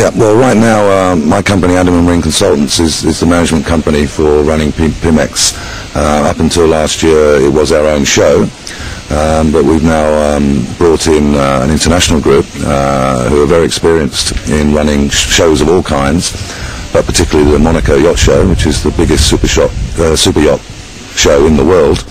Yeah, well, right now my company, Andaman Marine Consultants, is the management company for running PIMEX. Up until last year, it was our own show, but we've now brought in an international group who are very experienced in running shows of all kinds, but particularly the Monaco Yacht Show, which is the biggest super yacht show in the world.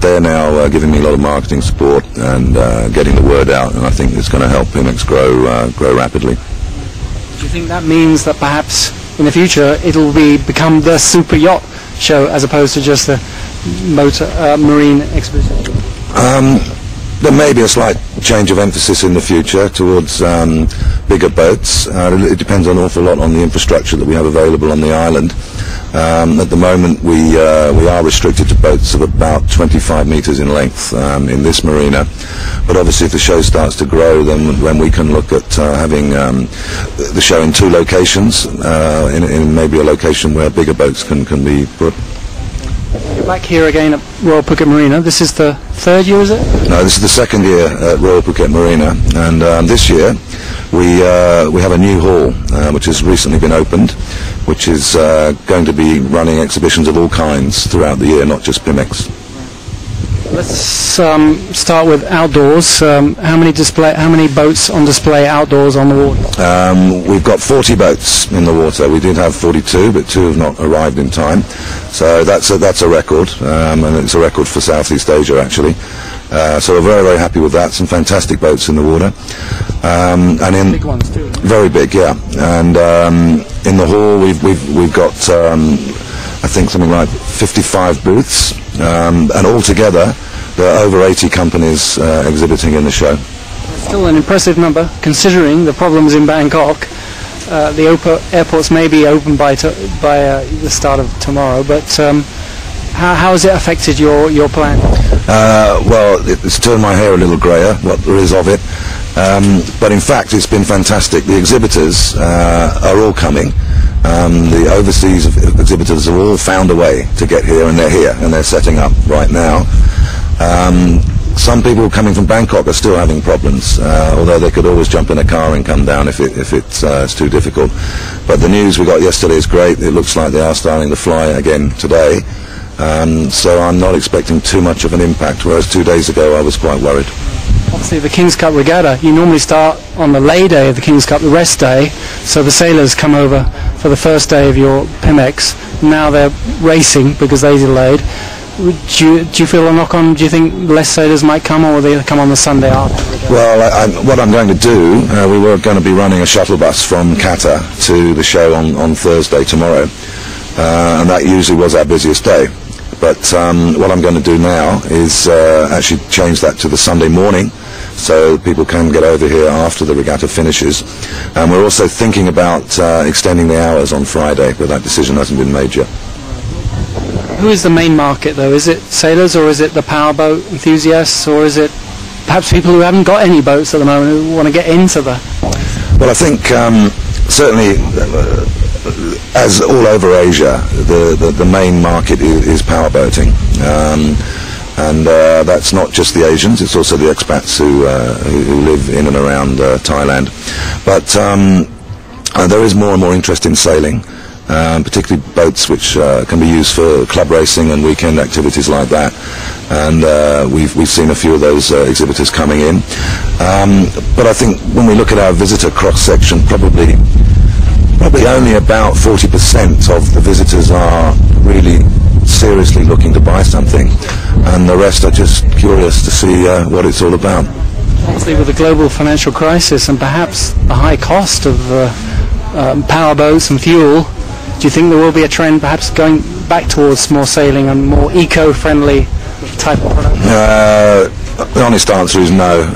They're now giving me a lot of marketing support and getting the word out, and I think it's going to help PIMEX grow rapidly. Do you think that means that perhaps in the future it'll become the super yacht show as opposed to just the marine exposition? There may be a slight change of emphasis in the future towards bigger boats. It depends an awful lot on the infrastructure that we have available on the island. At the moment we are restricted to boats of about 25 metres in length in this marina, but obviously if the show starts to grow, then we can look at having the show in two locations, in maybe a location where bigger boats can be put. You're back here again at Royal Phuket Marina. This is the third year, is it? No, this is the second year at Royal Phuket Marina, and this year we have a new hall which has recently been opened, which is going to be running exhibitions of all kinds throughout the year, not just PIMEX. Let's start with outdoors. How many boats on display outdoors on the water? We've got 40 boats in the water. We did have 42, but 2 have not arrived in time. So that's a record, and it's a record for Southeast Asia actually. So we're very, very happy with that. Some fantastic boats in the water, and in big ones too. Very big, yeah. And in the hall we've got I think something like 55 booths, and altogether there are over 80 companies exhibiting in the show. Still an impressive number, considering the problems in Bangkok. The airports may be open by the start of tomorrow, but how has it affected your plan? Well, it's turned my hair a little greyer, what there is of it. But in fact, it's been fantastic. The exhibitors are all coming. The overseas exhibitors have all found a way to get here, and they're here, and they're setting up right now. Some people coming from Bangkok are still having problems, although they could always jump in a car and come down if it's too difficult. But the news we got yesterday is great. It looks like they are starting to fly again today. So I'm not expecting too much of an impact, whereas 2 days ago I was quite worried. Obviously the King's Cup Regatta, you normally start on the lay day of the King's Cup, the rest day, so the sailors come over for the first day of your PIMEX. Now they're racing because they delayed. Do you feel a knock-on? Do you think less sailors might come, or will they come on the Sunday after? Well, what I'm going to do, we were going to be running a shuttle bus from Qatar to the show on Thursday tomorrow, and that usually was our busiest day. But what I'm going to do now is actually change that to the Sunday morning, so people can get over here after the regatta finishes. And we're also thinking about extending the hours on Friday, but that decision hasn't been made yet. Who is the main market, though? Is it sailors, or is it the powerboat enthusiasts, or is it perhaps people who haven't got any boats at the moment who want to get into the... Well, I think certainly, as all over Asia, the main market is powerboating, and that's not just the Asians; it's also the expats who live in and around Thailand. But there is more and more interest in sailing, particularly boats which can be used for club racing and weekend activities like that. And we've seen a few of those exhibitors coming in. But I think when we look at our visitor cross-section, probably only about 40% of the visitors are really seriously looking to buy something, and the rest are just curious to see what it's all about. Obviously, with the global financial crisis and perhaps the high cost of power boats and fuel, do you think there will be a trend perhaps going back towards more sailing and more eco-friendly type of product? The honest answer is no.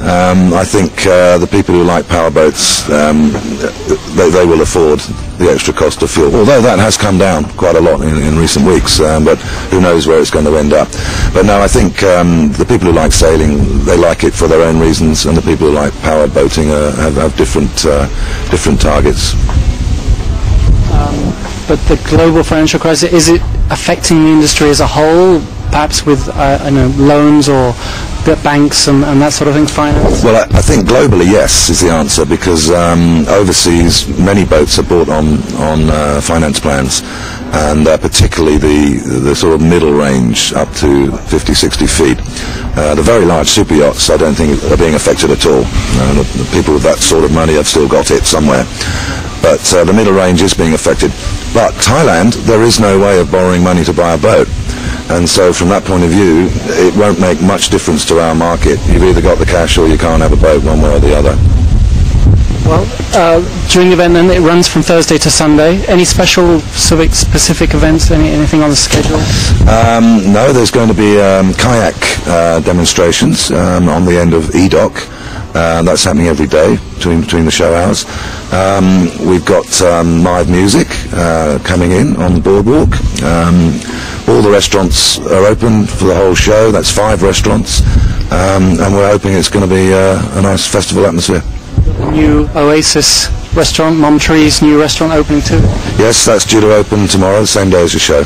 I think the people who like powerboats, they will afford the extra cost of fuel, although that has come down quite a lot in recent weeks, but who knows where it's going to end up. But no, I think the people who like sailing, they like it for their own reasons, and the people who like powerboating have different targets. But the global financial crisis, is it affecting the industry as a whole, perhaps with loans or banks and that sort of thing finance? Well, I think globally, yes, is the answer, because overseas many boats are bought on finance plans, and particularly the sort of middle range up to 50, 60 feet. The very large super yachts I don't think are being affected at all. The people with that sort of money have still got it somewhere. But the middle range is being affected. But Thailand, there is no way of borrowing money to buy a boat. And so from that point of view, it won't make much difference to our market. You've either got the cash or you can't have a boat, one way or the other. Well, during the event then, it runs from Thursday to Sunday. Any special specific events, anything on the schedule? No, there's going to be kayak demonstrations on the end of E-Dock. That's happening every day between the show hours. We've got live music coming in on the boardwalk. All the restaurants are open for the whole show. That's 5 restaurants, and we're hoping it's going to be a nice festival atmosphere. New Oasis restaurant, Mom Tree's new restaurant opening too? Yes, that's due to open tomorrow, the same day as the show.